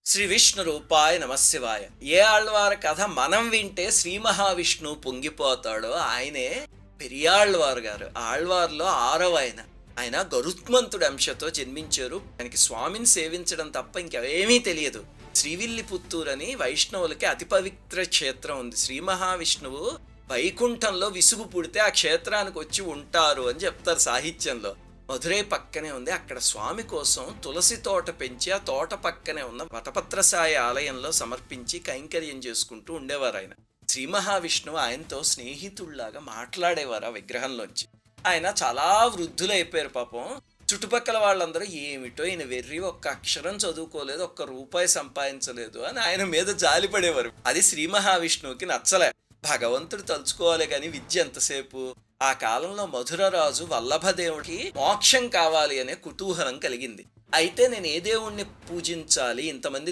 శ్రీ విష్ణు రూపాయ నమశివాయ. ఏ ఆళ్వారి కథ మనం వింటే శ్రీ మహావిష్ణువు పొంగిపోతాడో ఆయనే పెరియాళ్వారు గారు. ఆళ్వార్లో ఆరవ ఆయన. ఆయన గరుత్మంతుడి అంశతో జన్మించారు. ఆయనకి స్వామిని సేవించడం తప్ప ఇంకేమీ తెలియదు. శ్రీవిల్లిపుత్తూరు అని వైష్ణవులకి అతి పవిత్ర క్షేత్రం ఉంది. శ్రీ మహావిష్ణువు వైకుంఠంలో విసుగు పుడితే ఆ క్షేత్రానికి వచ్చి ఉంటారు అని చెప్తారు సాహిత్యంలో. మధురై పక్కనే ఉంది. అక్కడ స్వామి కోసం తులసి తోట పెంచి ఆ తోట పక్కనే ఉన్న వటపత్రసాయి ఆలయంలో సమర్పించి కైంకర్యం చేసుకుంటూ ఉండేవారు ఆయన. శ్రీ మహావిష్ణువు ఆయనతో స్నేహితుల్లాగా మాట్లాడేవారు ఆ విగ్రహంలోంచి. ఆయన చాలా వృద్ధులైపోయారు పాపం. చుట్టుపక్కల వాళ్ళందరూ ఏమిటో ఈయన వెర్రి, ఒక్క అక్షరం చదువుకోలేదు, ఒక్క రూపాయి సంపాదించలేదు అని ఆయన మీద జాలిపడేవారు. అది శ్రీ మహావిష్ణువుకి నచ్చలే. భగవంతుడు తలుచుకోవాలి కానీ విద్య ఎంతసేపు. ఆ కాలంలో మధురరాజు వల్లభదేవుడికి మోక్షం కావాలి అనే కుతూహలం కలిగింది. అయితే నేను ఏ దేవుణ్ణి పూజించాలి, ఇంతమంది